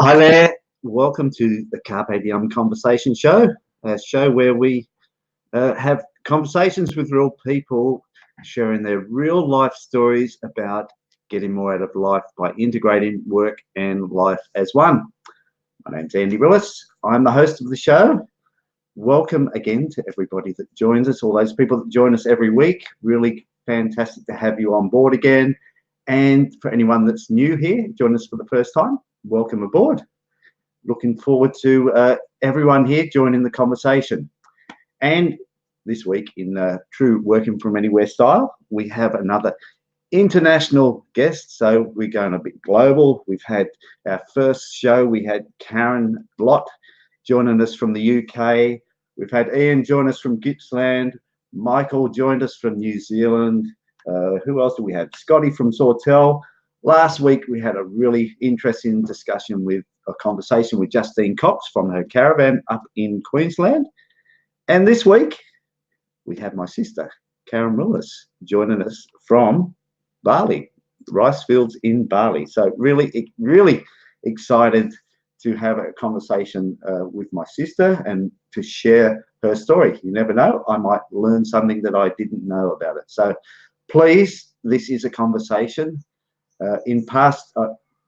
Hi there, welcome to the Carpe Diem Conversation Show, a show where we have conversations with real people sharing their real life stories about getting more out of life by integrating work and life as one. My name's Andy Willis. I'm the host of the show. Welcome again to everybody that joins us, all those people that join us every week. Really fantastic to have you on board again. And for anyone that's new here, join us for the first time, welcome aboard. Looking forward to everyone here joining the conversation. And this week in true working from anywhere style, we have another international guest. So we're going a bit global. We've had our first show. We had Karen Lott joining us from the UK. We've had Ian join us from Gippsland. Michael joined us from New Zealand. Who else do we have? Scotty from Sawtell. Last week, we had a really interesting conversation with Justine Cox from her caravan up in Queensland. And this week, we have my sister, Karen Willis, joining us from Bali, rice fields in Bali. So really, really excited to have a conversation with my sister and to share her story. You never know, I might learn something that I didn't know about it. So please, this is a conversation.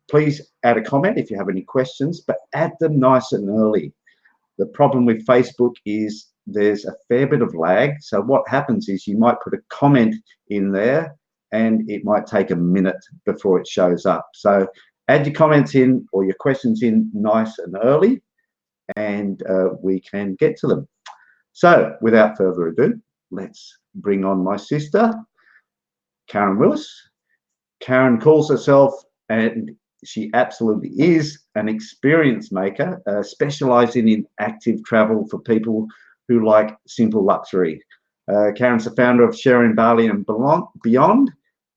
Please add a comment if you have any questions, but add them nice and early. The problem with Facebook is there's a fair bit of lag. So what happens is you might put a comment in there and it might take a minute before it shows up. So add your comments in or your questions in nice and early, and we can get to them. So without further ado, let's bring on my sister, Karen Willis. Karen calls herself, and she absolutely is, an experience maker, specialising in active travel for people who like simple luxury. Karen's the founder of Sharing Bali Beyond,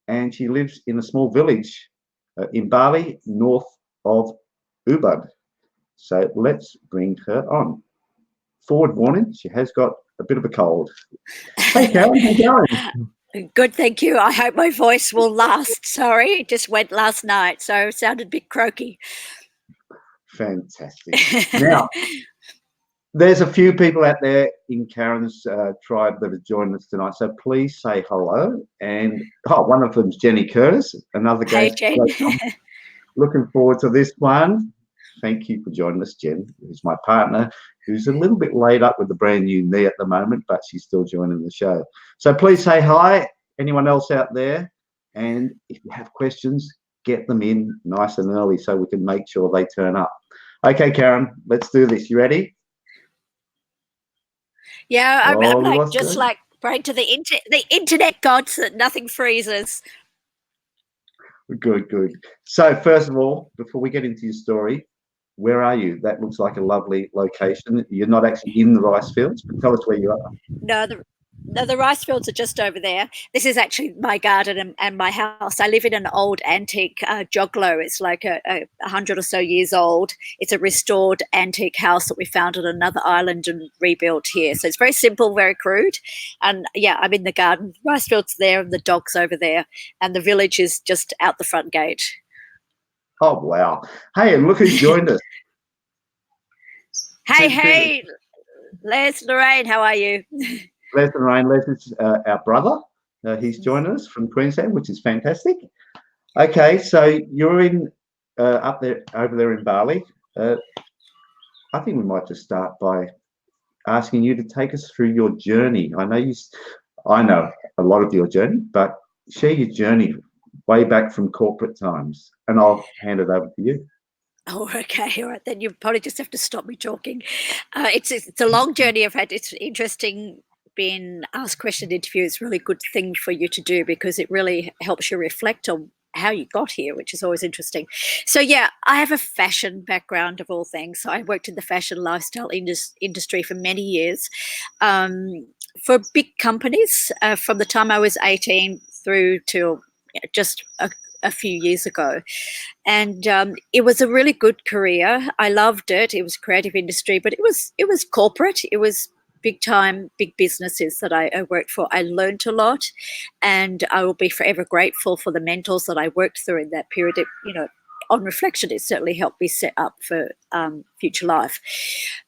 and she lives in a small village in Bali, north of Ubud. So let's bring her on. Forward warning, she has got a bit of a cold. Hey Karen, how's it going? Good, thank you. I hope my voice will last. Sorry, it just went last night, so it sounded a bit croaky. Fantastic. Now, there's a few people out there in Karen's tribe that have joined us tonight, so please say hello. And one of them's Jenny Curtis, another guest. Hey, Jen. Looking forward to this one. Thank you for joining us, Jen, who's my partner, who's a little bit laid up with the brand new knee at the moment, but she's still joining the show. So please say hi, anyone else out there. And if you have questions, get them in nice and early so we can make sure they turn up. Okay, Karen, let's do this. You ready? Yeah, I'm like just like praying to the internet gods that nothing freezes. Good. So first of all, before we get into your story, where are you? That looks like a lovely location. You're not actually in the rice fields, but tell us where you are. No, the rice fields are just over there. This is actually my garden and my house. I live in an old antique joglo. It's like a 100 or so years old. It's a restored antique house that we found on another island and rebuilt here. So it's very simple, very crude. And yeah, I'm in the garden. Rice fields there and the dog's over there. And the village is just out the front gate. Oh, wow. Hey, and look who's joined us. Hey, Les, Lorraine, how are you? Les and Lorraine, Les is our brother. He's joined us from Queensland, which is fantastic. Okay, so you're in over there in Bali. I think we might just start by asking you to take us through your journey. I know a lot of your journey, but share your journey way back from corporate times, and I'll hand it over to you. Oh, okay. All right. Then you probably just have to stop me talking. It's a long journey I've had. It's interesting being asked question interview. It's a really good thing for you to do because it really helps you reflect on how you got here, which is always interesting. So yeah, I have a fashion background of all things. So I worked in the fashion lifestyle industry for many years for big companies from the time I was 18 through to just a few years ago. And it was a really good career. I loved it. It was a creative industry, but it was corporate. It was big time, big businesses that I worked for. I learned a lot, and I will be forever grateful for the mentors that I worked through in that period. on reflection, it certainly helped me set up for future life.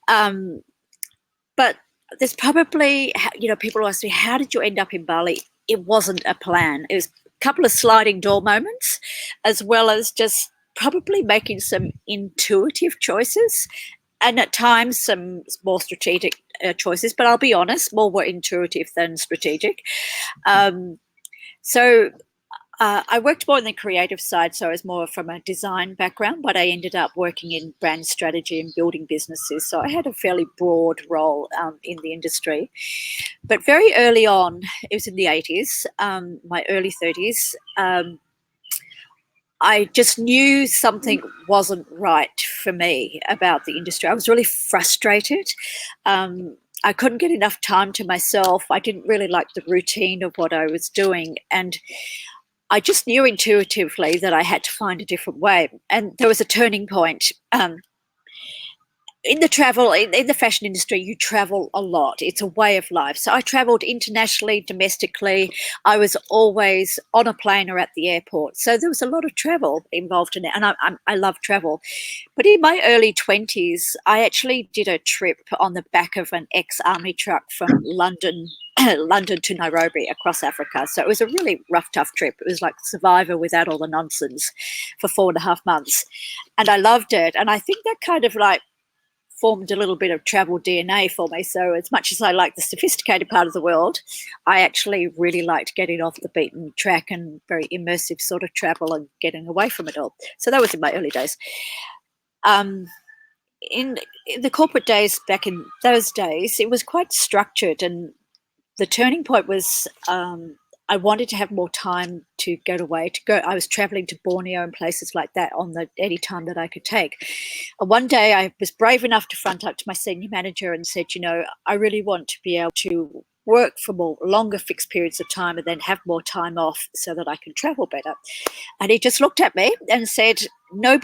But there's probably, people ask me, how did you end up in Bali? It wasn't a plan. It was a couple of sliding door moments, as well as just probably making some intuitive choices, and at times some more strategic choices, but I'll be honest, more were intuitive than strategic. So I worked more on the creative side, so I was more from a design background, but I ended up working in brand strategy and building businesses. So I had a fairly broad role in the industry. But very early on, it was in the 80s, my early 30s, I just knew something wasn't right for me about the industry. I was really frustrated. I couldn't get enough time to myself. I didn't really like the routine of what I was doing. And I just knew intuitively that I had to find a different way. And there was a turning point. In the fashion industry, you travel a lot. It's a way of life. So I traveled internationally, domestically. I was always on a plane or at the airport. So there was a lot of travel involved in it. And I love travel. But in my early 20s, I actually did a trip on the back of an ex-army truck from London to Nairobi across Africa. So it was a really rough, tough trip. It was like Survivor without all the nonsense for 4.5 months. And I loved it. And I think that kind of like formed a little bit of travel DNA for me. So as much as I like the sophisticated part of the world, I actually really liked getting off the beaten track and very immersive sort of travel and getting away from it all. So that was in my early days. In the corporate days, back in those days, it was quite structured, and the turning point was I wanted to have more time to go away. I was traveling to Borneo and places like that on any time that I could take. And one day I was brave enough to front up to my senior manager and said, I really want to be able to work for longer fixed periods of time and then have more time off so that I can travel better. And he just looked at me and said, no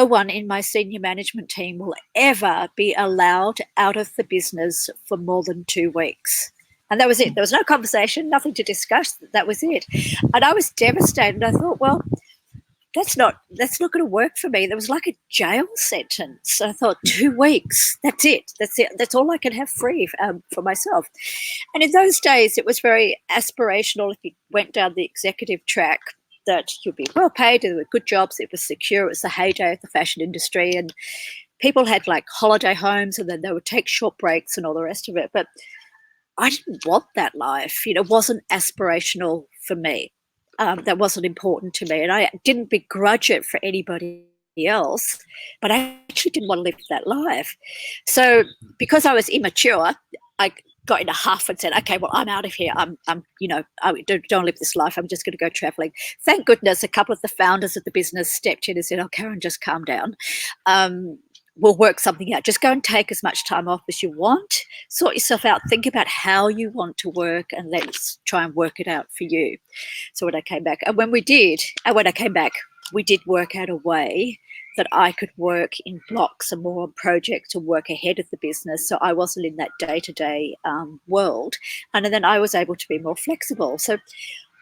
one in my senior management team will ever be allowed out of the business for more than 2 weeks. And that was it. There was no conversation, nothing to discuss. That was it. And I was devastated. I thought, well, that's not going to work for me. There was like a jail sentence. I thought 2 weeks, that's it. That's all I can have free for myself. And in those days, it was very aspirational. If you went down the executive track, that you'd be well paid, there were good jobs, it was secure, it was the heyday of the fashion industry, and people had like holiday homes and then they would take short breaks and all the rest of it. But I didn't want that life. It wasn't aspirational for me. That wasn't important to me. And I didn't begrudge it for anybody else, but I actually didn't want to live that life. So because I was immature, I got in a huff and said, okay, well, I'm out of here. I don't live this life. I'm just going to go traveling. Thank goodness a couple of the founders of the business stepped in and said, oh, Karen, just calm down. We'll work something out. Just go and take as much time off as you want. Sort yourself out. Think about how you want to work, and let's try and work it out for you. So when I came back, we did work out a way that I could work in blocks and more on projects and work ahead of the business. So I wasn't in that day-to-day world. And then I was able to be more flexible. So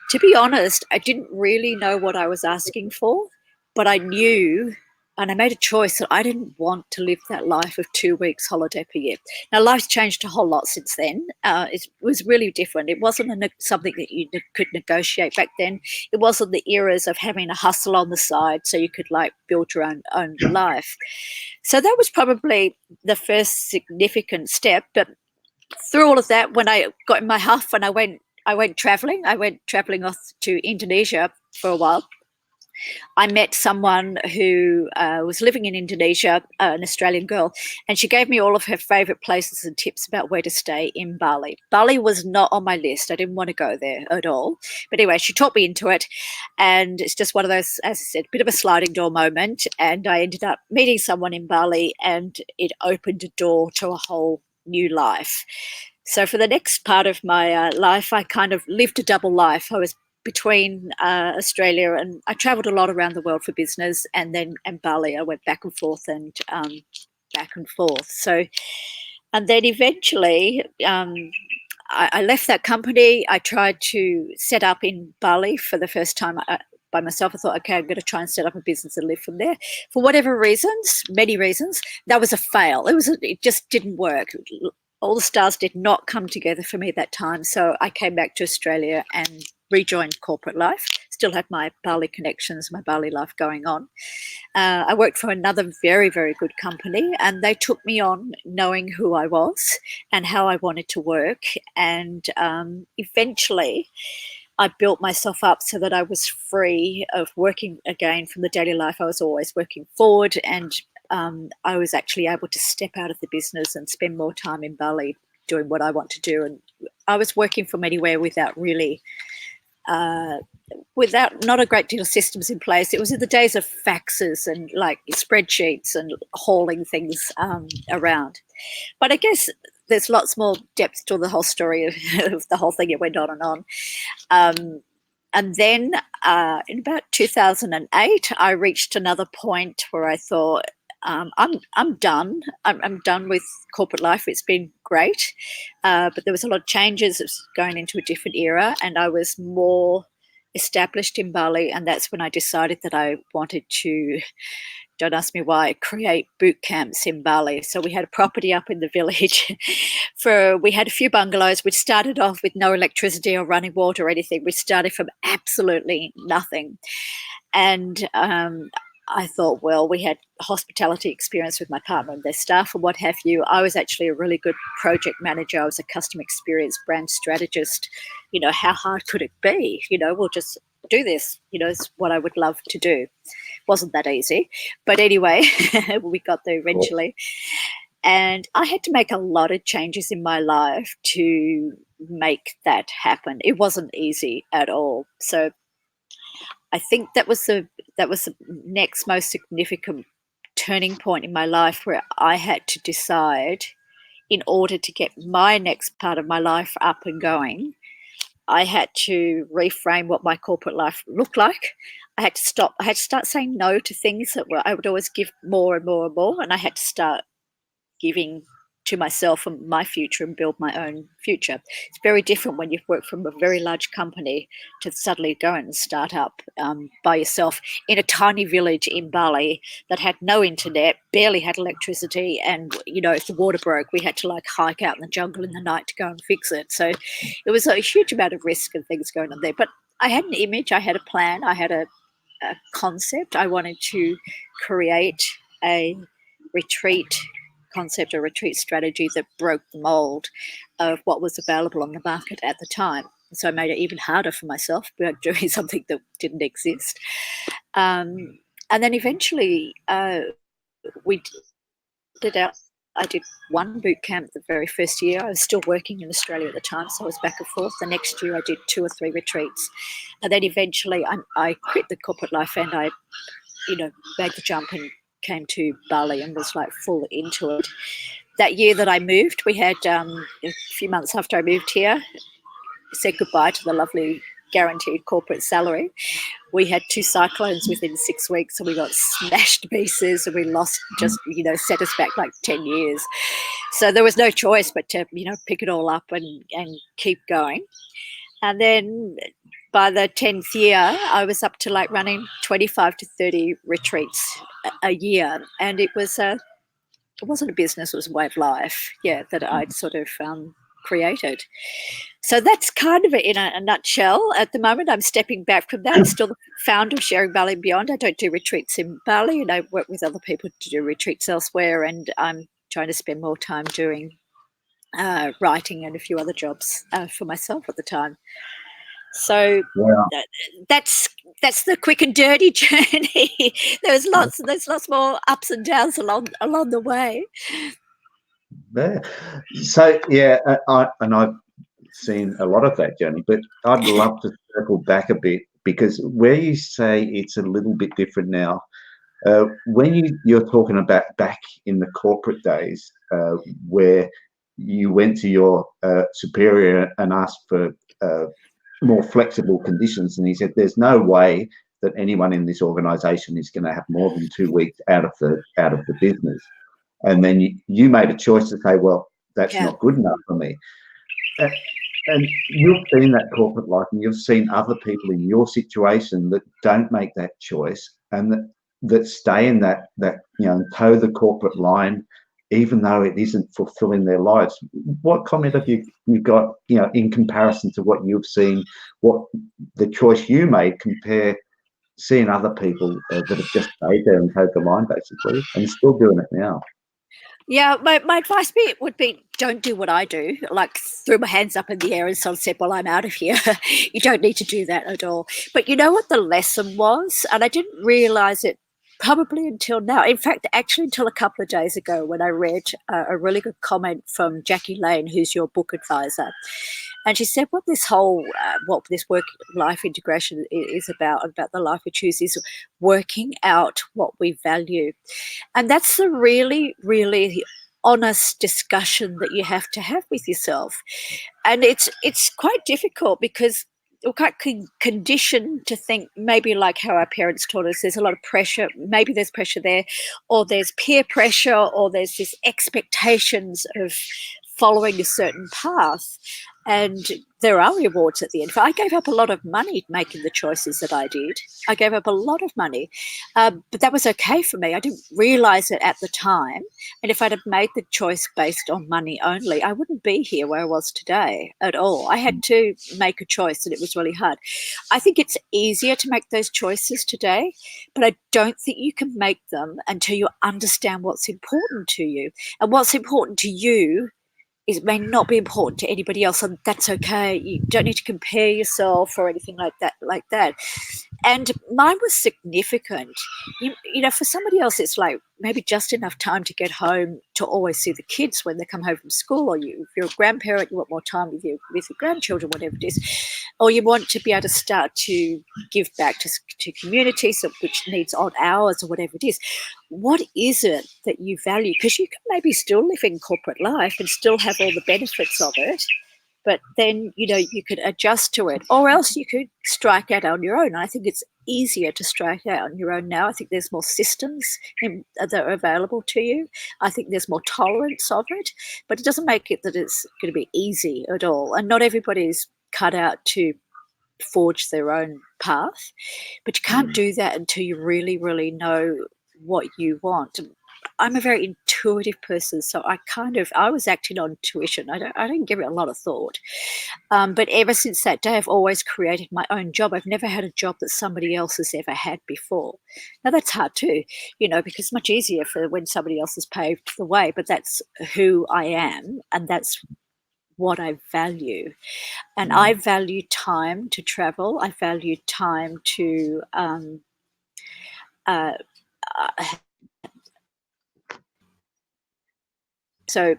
to be honest, I didn't really know what I was asking for, but I knew, and I made a choice that I didn't want to live that life of 2 weeks holiday per year. Now, life's changed a whole lot since then. It was really different. It wasn't something that you could negotiate back then. It wasn't the eras of having a hustle on the side so you could like build your own life. So that was probably the first significant step. But through all of that, when I got in my huff and I went traveling off to Indonesia for a while. I met someone who was living in Indonesia, an Australian girl, and she gave me all of her favourite places and tips about where to stay in Bali. Bali was not on my list. I didn't want to go there at all. But anyway, she talked me into it, and it's just one of those, as I said, bit of a sliding door moment, and I ended up meeting someone in Bali, and it opened a door to a whole new life. So for the next part of my life, I kind of lived a double life. I was between Australia, and I travelled a lot around the world for business, and Bali. I went back and forth and back and forth. So, and then eventually I left that company. I tried to set up in Bali for the first time by myself. I thought, okay, I'm going to try and set up a business and live from there. For whatever reasons, many reasons, that was a fail. It just didn't work. All the stars did not come together for me at that time. So I came back to Australia and rejoined corporate life. Still had my Bali connections, my Bali life going on. I worked for another very, very good company, and they took me on knowing who I was and how I wanted to work. And eventually I built myself up so that I was free of working again from the daily life I was always working forward. And I was actually able to step out of the business and spend more time in Bali doing what I want to do. And I was working from anywhere without really without not a great deal of systems in place. It was in the days of faxes and like spreadsheets and hauling things around. But I guess there's lots more depth to the whole story of the whole thing. It went on and on. And then in about 2008, I reached another point where I thought, I'm done. I'm done with corporate life. It's been great, but there was a lot of changes. It was going into a different era, and I was more established in Bali. And that's when I decided that I wanted to, don't ask me why, create boot camps in Bali. So we had a property up in the village. We had a few bungalows. We started off with no electricity or running water or anything. We started from absolutely nothing, and I thought, well, we had hospitality experience with my partner and their staff and what have you. I was actually a really good project manager. I was a customer experience brand strategist. How hard could it be? We'll just do this. It's what I would love to do. Wasn't that easy. But anyway, we got there eventually. And I had to make a lot of changes in my life to make that happen. It wasn't easy at all. So I think that was the next most significant turning point in my life, where I had to decide, in order to get my next part of my life up and going, I had to reframe what my corporate life looked like. I had to start saying no to things that I would always give more and more and more, and I had to start giving to myself and my future and build my own future. It's very different when you've worked from a very large company to suddenly go and start up by yourself in a tiny village in Bali that had no internet, barely had electricity, and if the water broke, we had to hike out in the jungle in the night to go and fix it. So it was a huge amount of risk and things going on there. But I had an image, I had a plan, I had a concept. I wanted to create a retreat concept, a retreat strategy that broke the mold of what was available on the market at the time. So I made it even harder for myself by doing something that didn't exist. And then eventually we did out. I did one boot camp the very first year. I was still working in Australia at the time, so I was back and forth. The next year I did 2 or 3 retreats. And then eventually I quit the corporate life, and I, made the jump and came to Bali and was full into it. That year that I moved, we had a few months after I moved here, said goodbye to the lovely guaranteed corporate salary. We had 2 cyclones within 6 weeks, and we got smashed to pieces, and we lost just, set us back 10 years. So there was no choice but to, pick it all up and keep going. And then by the 10th year, I was up to running 25 to 30 retreats a year. And it wasn't a business, it was a way of life, that I'd sort of created. So that's kind of it in a nutshell. At the moment, I'm stepping back from that. I'm still the founder of Sharing Bali Beyond. I don't do retreats in Bali, and I work with other people to do retreats elsewhere. And I'm trying to spend more time doing writing and a few other jobs for myself at the time. So that's the quick and dirty journey. There's lots more ups and downs along the way. Yeah. So I've seen a lot of that journey, but I'd love to circle back a bit, because where you say it's a little bit different now, when you're talking about back in the corporate days, where you went to your superior and asked for more flexible conditions, and he said there's no way that anyone in this organization is going to have more than 2 weeks out of the business, and then you made a choice to say, well, that's not good enough for me. And you've seen that corporate life, and you've seen other people in your situation that don't make that choice, and that stay in that toe the corporate line, even though it isn't fulfilling their lives. What comment have you got, in comparison to what you've seen, what the choice you made, compare seeing other people that have just stayed there and towed the line, basically, and still doing it now? Yeah, my advice would be, don't do what I do, like threw my hands up in the air and sort of said, well, I'm out of here. You don't need to do that at all. But you know what the lesson was? And I didn't realize it probably until now. In fact, actually until a couple of days ago, when I read a really good comment from Jackie Lane, who's your book advisor. And she said what this whole, what this work-life integration is about the life we choose, is working out what we value. And that's a really, really honest discussion that you have to have with yourself. And it's quite difficult because we're quite conditioned to think, maybe like how our parents taught us, there's a lot of pressure, maybe there's pressure there, or there's peer pressure, or there's this expectations of following a certain path. And there are rewards at the end. I gave up a lot of money making the choices that I did. I gave up a lot of money, but that was okay for me. I didn't realize it at the time. And if I'd have made the choice based on money only, I wouldn't be here where I was today at all. I had to make a choice, and it was really hard. I think it's easier to make those choices today, but I don't think you can make them until you understand what's important to you. And what's important to you it may not be important to anybody else, and that's okay. You don't need to compare yourself or anything like that. And mine was significant. You know, for somebody else, it's like maybe just enough time to get home to always see the kids when they come home from school, or if you're a grandparent, you want more time with your grandchildren, whatever it is, or you want to be able to start to give back to community, which needs odd hours or whatever it is. What is it that you value? Because you can maybe still live in corporate life and still have all the benefits of it, but then, you could adjust to it, or else you could strike out on your own. I think it's easier to strike out on your own now. I think there's more systems that are available to you. I think there's more tolerance of it, but it doesn't make it that it's going to be easy at all. And not everybody's cut out to forge their own path, but you can't do that until you really, really know what you want. I'm a very intuitive person, so I was acting on intuition. I didn't give it a lot of thought. But ever since that day, I've always created my own job. I've never had a job that somebody else has ever had before. Now that's hard too, because it's much easier for when somebody else has paved the way, but that's who I am, and that's what I value. And I value time to travel. I value time to so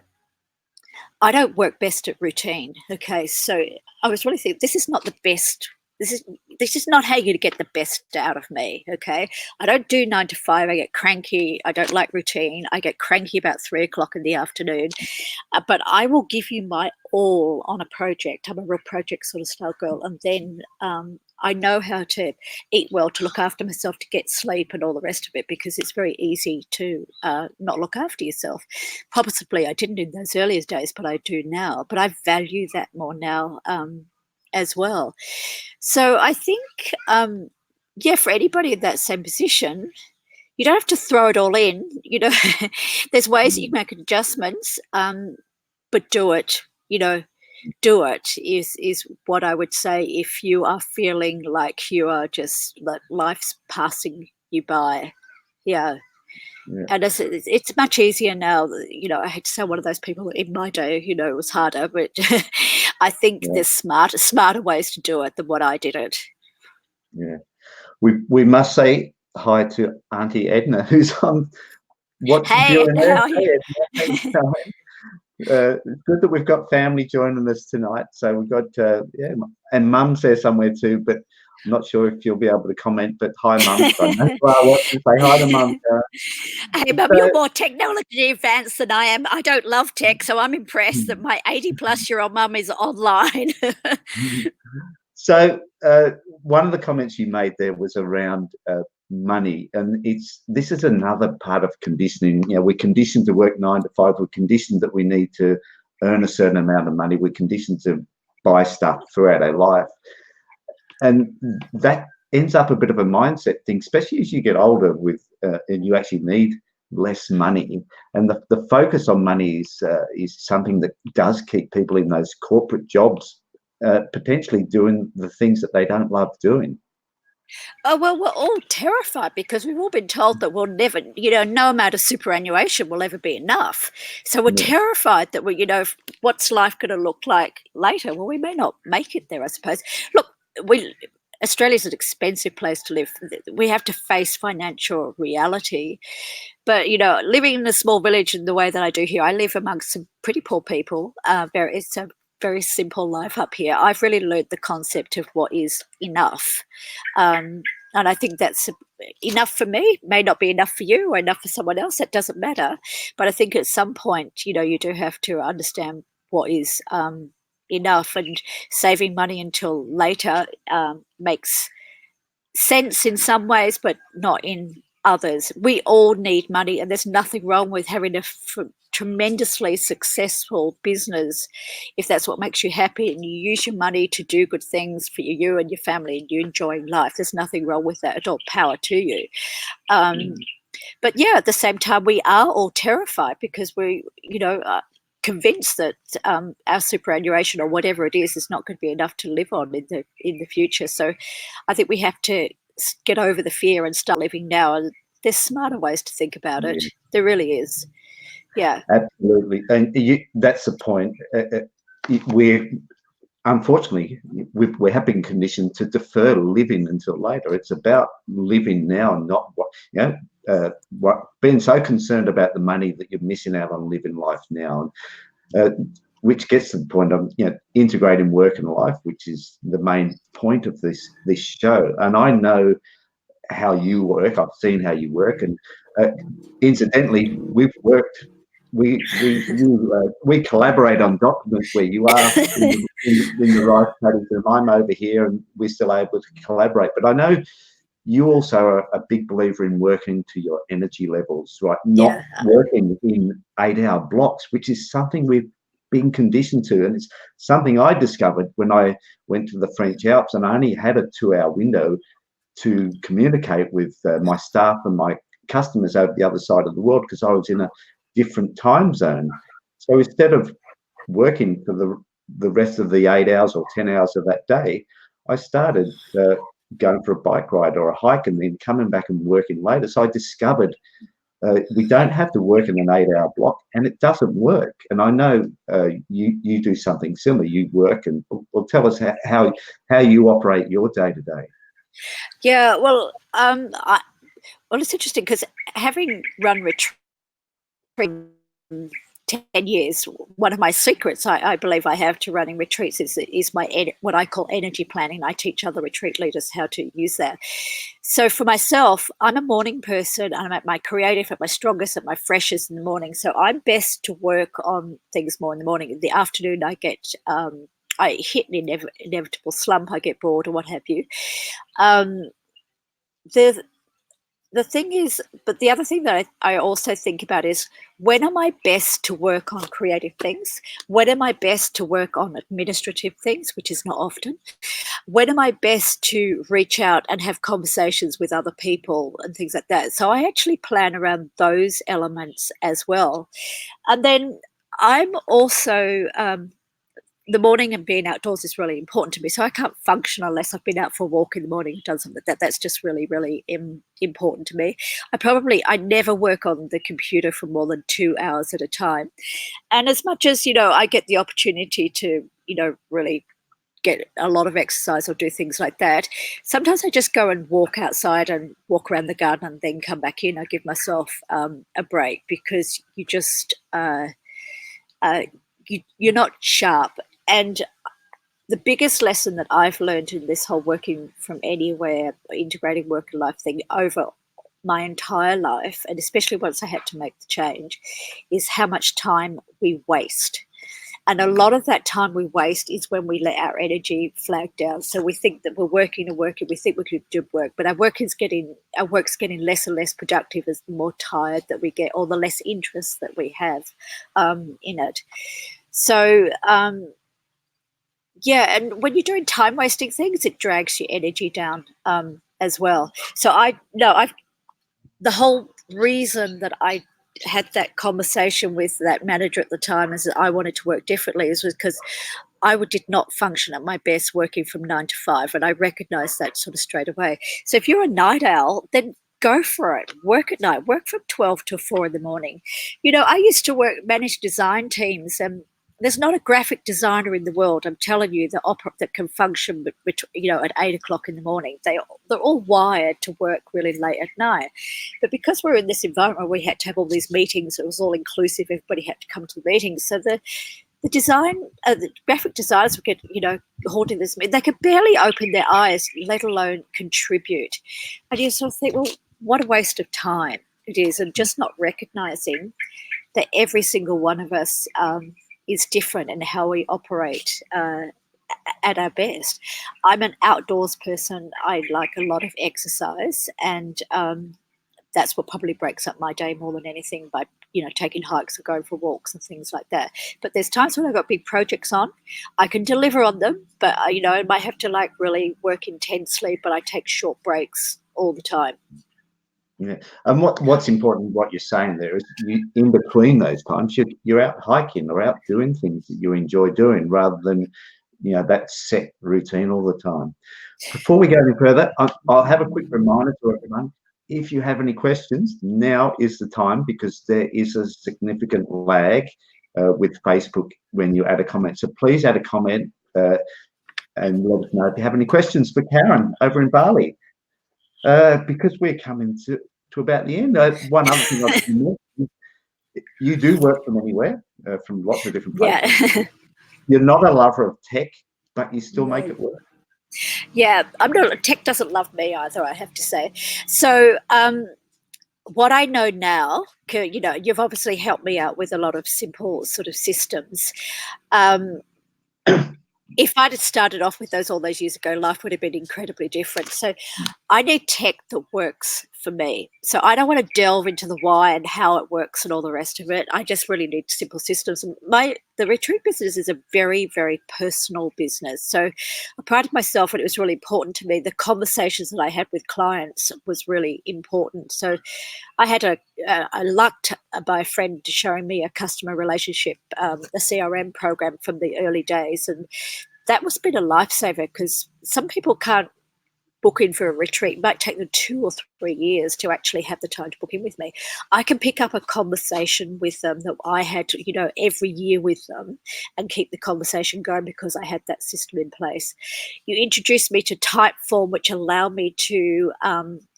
I don't work best at routine. Okay, so I was really thinking, this is not the best. This is not how you get the best out of me. Okay, I don't do 9 to 5. I get cranky. I don't like routine. I get cranky about 3 o'clock in the afternoon. But I will give you my all on a project. I'm a real project sort of style girl, and then I know how to eat well, to look after myself, to get sleep and all the rest of it, because it's very easy to not look after yourself. Possibly I didn't in those earlier days, but I do now. But I value that more now as well. So I think, for anybody in that same position, you don't have to throw it all in. There's ways that you make adjustments, but do it. Do it is what I would say if you are feeling like you are just like life's passing you by. Yeah. And it's much easier now. I had to say one of those people in my day, it was harder, but I think there's smarter ways to do it than what I did it. Yeah. We must say hi to Auntie Edna, who's on watching. Hey, how are you? It's good that we've got family joining us tonight. So we've got, and Mum's there somewhere too, but I'm not sure if you'll be able to comment, but hi, Mum. Say hi to Mum. Hey, Mum, you're more technology advanced than I am. I don't love tech, so I'm impressed that my 80-plus-year-old mum is online. So one of the comments you made there was around money, and this is another part of conditioning. We're conditioned to work 9 to 5. We're conditioned that we need to earn a certain amount of money. We're conditioned to buy stuff throughout our life. And that ends up a bit of a mindset thing, especially as you get older and you actually need less money. And the focus on money is something that does keep people in those corporate jobs, potentially doing the things that they don't love doing. Oh, well, we're all terrified because we've all been told that we'll never, no amount of superannuation will ever be enough. So we're terrified that what's life going to look like later? Well, we may not make it there, I suppose. Look, Australia's an expensive place to live. We have to face financial reality. But, living in a small village in the way that I do here, I live amongst some pretty poor people. It's a very simple life up here. I've really learned the concept of what is enough. And I think that's enough for me. May not be enough for you or enough for someone else. That doesn't matter. But I think at some point, you do have to understand what is enough, and saving money until later makes sense in some ways, but not in others. We all need money, and there's nothing wrong with having a tremendously successful business if that's what makes you happy, and you use your money to do good things for you and your family, and you're enjoying life. There's nothing wrong with that at all. Power to you. But yeah, at the same time, we are all terrified because we, convinced that our superannuation or whatever it is not going to be enough to live on in the future. So I think we have to get over the fear and start living now. And there's smarter ways to think about it. There really is. Yeah, absolutely. And that's the point. Unfortunately, we have been conditioned to defer living until later. It's about living now, not being so concerned about the money that you're missing out on living life now. Which gets to the point of integrating work and life, which is the main point of this show. And I know how you work. I've seen how you work, and incidentally, we've worked. We collaborate on documents where you are in the right place, and I'm over here, and we're still able to collaborate. But I know you also are a big believer in working to your energy levels, right? Not working in 8-hour blocks, which is something we've been conditioned to. And it's something I discovered when I went to the French Alps, and I only had a 2-hour window to communicate with my staff and my customers over the other side of the world, because I was in a different time zone. So instead of working for the rest of the 8 hours or 10 hours of that day, I started going for a bike ride or a hike, and then coming back and working later. So I discovered we don't have to work in an 8-hour block, and it doesn't work. And I know you do something similar. You work, and well, tell us how you operate your day to day. Yeah, well, it's interesting because having run retreat 10 years, one of my secrets I believe I have to running retreats is my what I call energy planning. I teach other retreat leaders how to use that. So for myself, I'm a morning person. I'm at my creative, at my strongest, at my freshest in the morning. So I'm best to work on things more in the morning. In the afternoon, I hit an inevitable slump. I get bored or what have you. The thing is, but the other thing that I also think about is, when am I best to work on creative things? When am I best to work on administrative things, which is not often? When am I best to reach out and have conversations with other people and things like that? So I actually plan around those elements as well. And then I'm also... the morning and being outdoors is really important to me. So I can't function unless I've been out for a walk in the morning and done something like that. That's just really, really important to me. I never work on the computer for more than 2 hours at a time. And as much as, I get the opportunity to, really get a lot of exercise or do things like that, sometimes I just go and walk outside and walk around the garden and then come back in. I give myself a break, because you just, you're not sharp. And the biggest lesson that I've learned in this whole working from anywhere, integrating work and life thing over my entire life, and especially once I had to make the change, is how much time we waste. And a lot of that time we waste is when we let our energy flag down. So we think that we're working and working, we think we could do work, but our work's getting less and less productive as the more tired that we get, or the less interest that we have in it. So Yeah, and when you're doing time wasting things, it drags your energy down as well. So I've the whole reason that I had that conversation with that manager at the time is that I wanted to work differently is because did not function at my best working from 9 to 5, and I recognized that sort of straight away. So if you're a night owl, then go for it. Work at night. Work from 12 to 4 in the morning. I used to manage design teams, and there's not a graphic designer in the world, I'm telling you, that can function, at 8 o'clock in the morning. They're all wired to work really late at night. But because we're in this environment where we had to have all these meetings, it was all inclusive. Everybody had to come to the meetings. So the graphic designers would get, holding this meeting. They could barely open their eyes, let alone contribute. And you sort of think, well, what a waste of time it is, and just not recognizing that every single one of us is different in how we operate at our best. I'm an outdoors person. I like a lot of exercise, and that's what probably breaks up my day more than anything, by taking hikes and going for walks and things like that. But there's times when I've got big projects on, I can deliver on them, but I might have to really work intensely, but I take short breaks all the time. Yeah, and what's important, what you're saying there is, in between those times, you're out hiking or out doing things that you enjoy doing, rather than that set routine all the time. Before we go any further, I'll have a quick reminder to everyone. If you have any questions, now is the time, because there is a significant lag with Facebook when you add a comment. So please add a comment and let us know if you have any questions for Karen over in Bali. Because we're coming to about the end. One other thing I've mentioned, you do work from anywhere, from lots of different places. Yeah. You're not a lover of tech, but you still make it work. Yeah, tech doesn't love me either, I have to say. So what I know now, you've obviously helped me out with a lot of simple sort of systems. If I'd have started off with those all those years ago, life would have been incredibly different. So I need tech that works for me. So I don't want to delve into the why and how it works and all the rest of it. I just really need simple systems. The retreat business is a very, very personal business. So I prided myself, and it was really important to me. The conversations that I had with clients was really important. So I had I lucked by a friend showing me a customer relationship, a CRM program from the early days. And that was been a lifesaver, because some people can't book in for a retreat. It might take them 2 or 3 years to actually have the time to book in with me. I can pick up a conversation with them that I had, every year with them, and keep the conversation going, because I had that system in place. You introduced me to Typeform, which allowed me to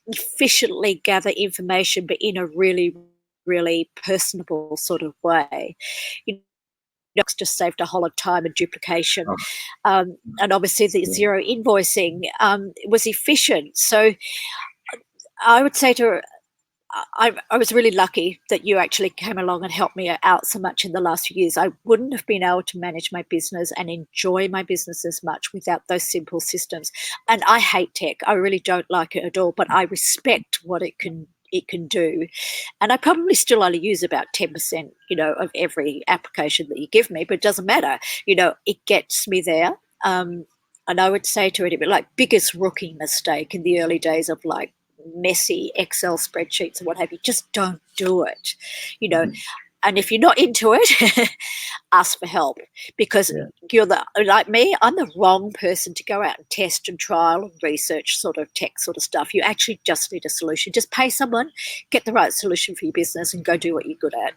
efficiently gather information, but in a really, really personable sort of way. Just saved a whole lot of time and duplication. And obviously the zero invoicing was efficient. So I would say to her, I was really lucky that you actually came along and helped me out so much in the last few years. I wouldn't have been able to manage my business and enjoy my business as much without those simple systems. And I hate tech. I really don't like it at all, but I respect what it can do. And I probably still only use about 10%, of every application that you give me, but it doesn't matter. It gets me there. And I would say to it, it'd be like biggest rookie mistake in the early days of messy Excel spreadsheets and what have you. Just don't do it, And if you're not into it, ask for help, because you're like me, I'm the wrong person to go out and test and trial and research sort of tech sort of stuff. You actually just need a solution. Just pay someone, get the right solution for your business, and go do what you're good at.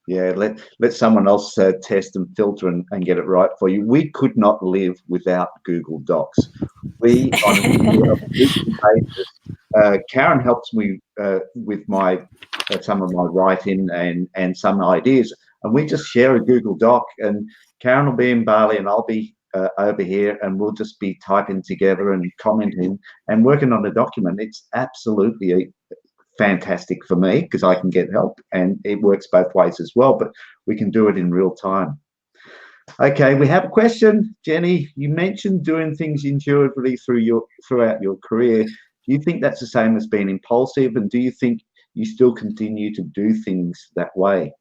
Yeah, let someone else test and filter and get it right for you. We could not live without Google Docs. We, on a weekly basis, Karen helps me with some of my writing and some ideas, and we just share a Google Doc. And Karen will be in Bali, and I'll be over here, and we'll just be typing together and commenting and working on a document. It's absolutely fantastic for me, because I can get help, and it works both ways as well, but we can do it in real time. Okay, we have a question. Jenny, you mentioned doing things intuitively throughout your career. Do you think that's the same as being impulsive, and do you think you still continue to do things that way?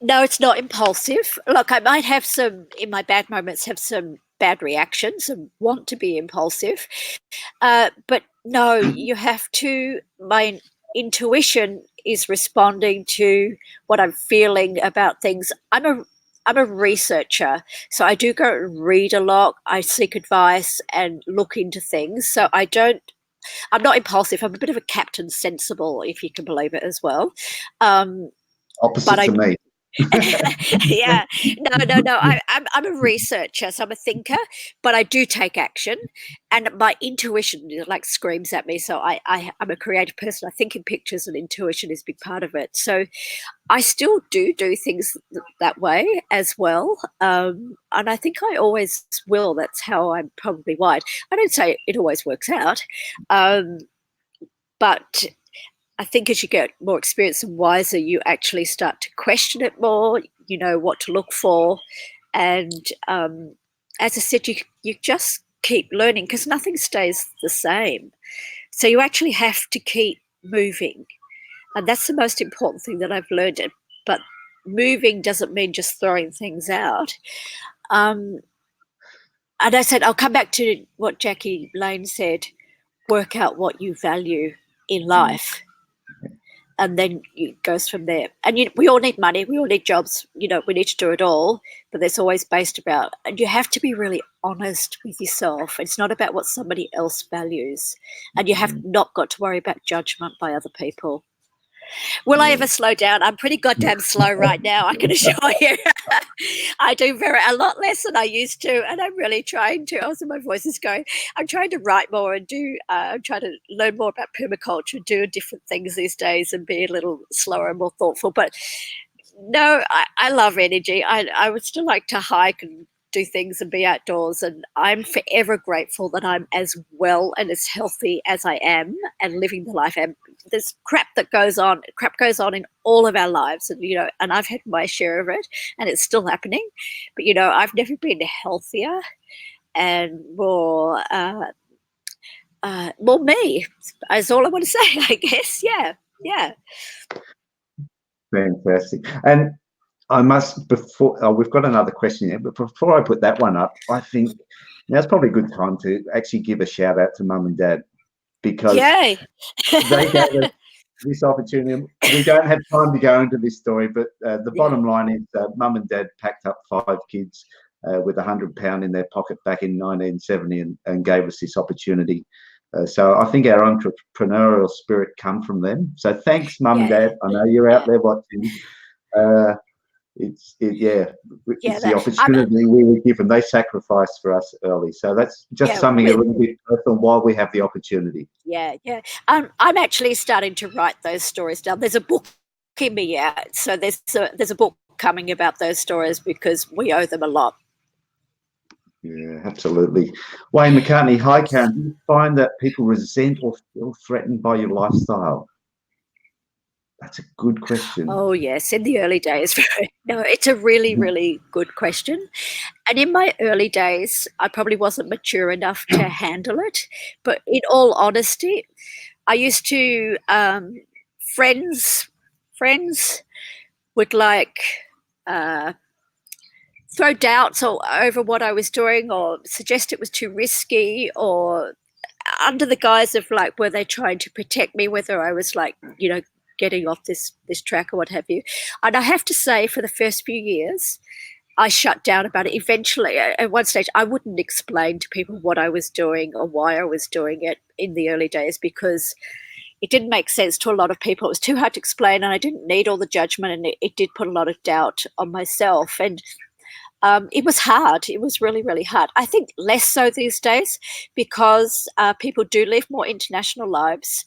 No, it's not impulsive. Look, I might have some, in my bad moments, have some bad reactions and want to be impulsive. But no, you have to, my intuition is responding to what I'm feeling about things. I'm a researcher, so I do go and read a lot. I seek advice and look into things. So I'm not impulsive. I'm a bit of a captain sensible, if you can believe it as well. Opposite But to I me. yeah, no. I'm a researcher, so I'm a thinker, but I do take action, and my intuition like screams at me. So I'm a creative person. I think in pictures, and intuition is a big part of it. So I still do things that way as well, and I think I always will. That's how I'm probably wired. I don't say it always works out, but I think as you get more experienced and wiser, you actually start to question it more. You know what to look for, and as I said, you just keep learning because nothing stays the same. So you actually have to keep moving, and that's the most important thing that I've learned. But moving doesn't mean just throwing things out. And I said I'll come back to what Jackie Lane said: work out what you value in life. And then it goes from there. And we all need money. We all need jobs. We need to do it all. But there's always based about, and you have to be really honest with yourself. It's not about what somebody else values. And you have not got to worry about judgment by other people. Will I ever slow down? I'm pretty goddamn slow right now, I can assure you. I do a lot less than I used to, and I'm really trying to. Also, my voice is going. I'm trying to write more and I'm trying to learn more about permaculture, do different things these days, and be a little slower and more thoughtful. But no, I love energy. I would still like to hike and do things and be outdoors, and I'm forever grateful that I'm as well and as healthy as I am and living the life I am. There's crap goes on in all of our lives, and and I've had my share of it, and it's still happening. But I've never been healthier and more me. Is all I want to say, I guess. Yeah. Fantastic. And I must, we've got another question here, but before I put that one up, I think now's probably a good time to actually give a shout out to Mum and Dad, because Yay. they gave us this opportunity. We don't have time to go into this story, but the bottom line is Mum and Dad packed up 5 kids with £100 in their pocket back in 1970 and gave us this opportunity. So I think our entrepreneurial spirit come from them. So thanks, Mum and Dad. I know you're out there watching. It's the opportunity we were given. They sacrificed for us early, so that's just something a little bit personal while we have the opportunity. Yeah. I'm actually starting to write those stories down. There's a book in me, so there's a book coming about those stories because we owe them a lot. Yeah, absolutely. Wayne McCartney, hi Karen. Do you find that people resent or feel threatened by your lifestyle? That's a good question. Oh, yes, in the early days. No, it's a really, really good question. And in my early days, I probably wasn't mature enough to handle it. But in all honesty, I used to, friends would throw doubts over what I was doing or suggest it was too risky, or under the guise of were they trying to protect me, whether I was getting off this track or what have you. And I have to say, for the first few years, I shut down about it. Eventually, at one stage, I wouldn't explain to people what I was doing or why I was doing it in the early days because it didn't make sense to a lot of people. It was too hard to explain, and I didn't need all the judgment, and it did put a lot of doubt on myself. And it was hard. It was really, really hard. I think less so these days because people do live more international lives.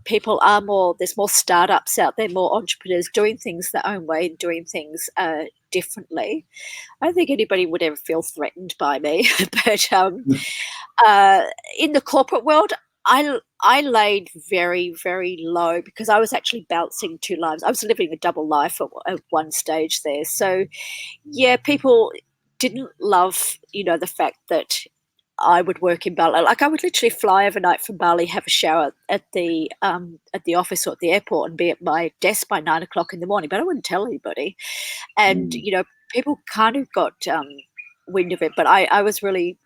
People are there's more startups out there, more entrepreneurs doing things their own way, doing things differently. I don't think anybody would ever feel threatened by me. But in the corporate world, I laid very, very low because I was actually bouncing 2 lives. I was living a double life at one stage there. So, yeah, people didn't love, the fact that I would work in Bali. Like I would literally fly overnight from Bali, have a shower at the office or at the airport, and be at my desk by 9 o'clock in the morning. But I wouldn't tell anybody. And Mm. people kind of got wind of it. But I was really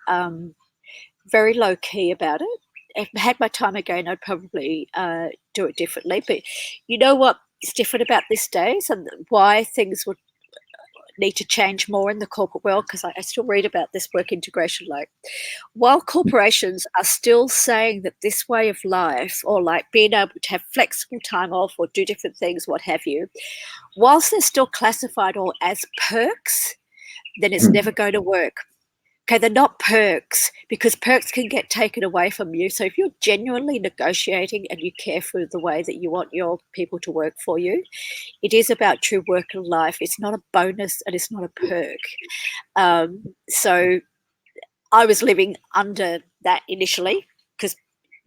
very low key about it. If I had my time again, I'd probably do it differently. But you know what is different about this days, and why things would need to change more in the corporate world, because I still read about this work integration. Like, while corporations are still saying that this way of life, or like being able to have flexible time off or do different things, what have you, whilst they're still classified all as perks, then it's never going to work. Okay, they're not perks, because perks can get taken away from you. So if you're genuinely negotiating and you care for the way that you want your people to work for you, it is about true work and life. It's not a bonus and it's not a perk. So I was living under that initially, because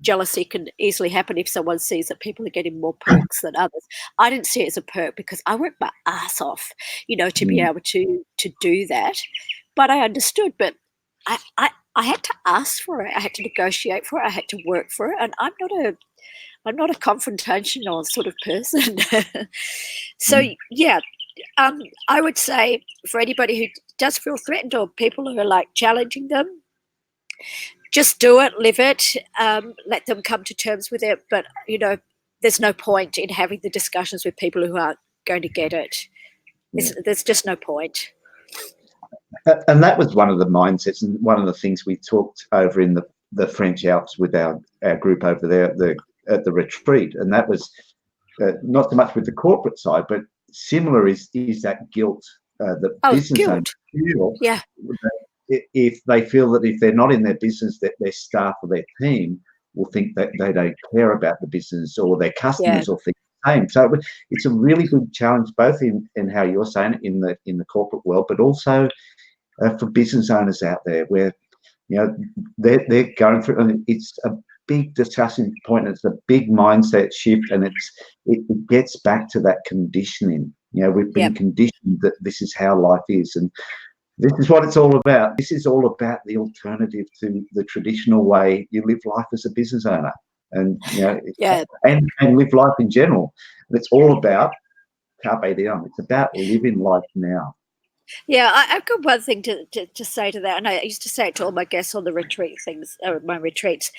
jealousy can easily happen if someone sees that people are getting more perks than others. I didn't see it as a perk, because I worked my ass off, to be able to do that. But I understood. But I had to ask for it. I had to negotiate for it. I had to work for it. And I'm not a confrontational sort of person. So yeah, I would say for anybody who does feel threatened, or people who are like challenging them, just do it, live it, let them come to terms with it. But there's no point in having the discussions with people who aren't going to get it. There's just no point. And that was one of the mindsets, and one of the things we talked over in the French Alps with our group over there at the retreat. And that was not so much with the corporate side, but similar is that guilt that business owners feel. Yeah. If they feel that if they're not in their business, that their staff or their team will think that they don't care about the business, or their customers will think the same. So it's a really good challenge, both in how you're saying it in the corporate world, but also for business owners out there, where they're going through, and it's a big discussion point. It's a big mindset shift, and it gets back to that conditioning. We've been conditioned that this is how life is, and this is what it's all about. This is all about the alternative to the traditional way you live life as a business owner, and and live life in general. And it's all about Carpe Diem. It's about living life now. Yeah, I've got one thing to say to that, and I used to say it to all my guests on the retreat things, or my retreats.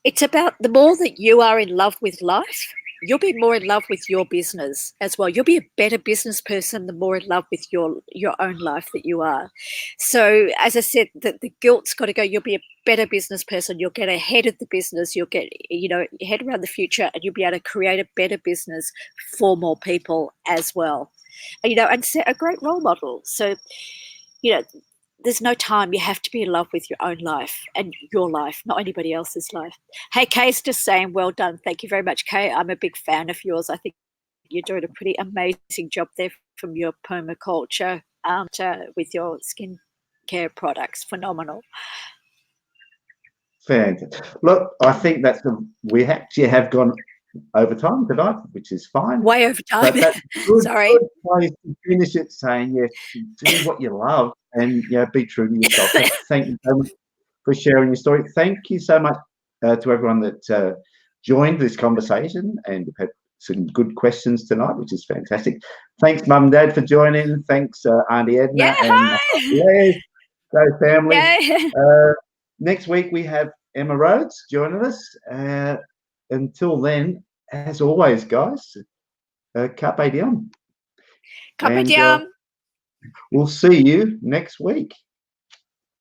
It's about, the more that you are in love with life, you'll be more in love with your business as well. You'll be a better business person the more in love with your own life that you are. So, as I said, the guilt's got to go. You'll be a better business person. You'll get ahead of the business. You'll get, your head around the future, and you'll be able to create a better business for more people as well. And set a great role model. So, there's no time. You have to be in love with your own life and your life, not anybody else's life. Hey, Kay's just saying, well done. Thank you very much, Kay. I'm a big fan of yours. I think you're doing a pretty amazing job there from your permaculture with your skincare products. Phenomenal. Fantastic. Look, I think we actually have gone over time tonight, which is fine. Way over time. But that's good, Sorry. Good place to finish it, saying, do what you love, and be true to yourself. So thank you so much for sharing your story. Thank you so much to everyone that joined this conversation, and we've had some good questions tonight, which is fantastic. Thanks, Mum and Dad, for joining. Thanks, Auntie Edna. And go family. Next week we have Emma Rhodes joining us. Until then, as always, guys, Carpe Diem. Carpe Diem. We'll see you next week.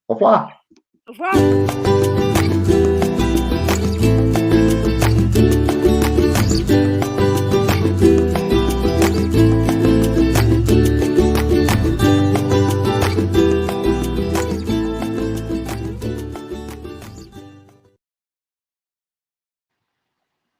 Au revoir. Au revoir.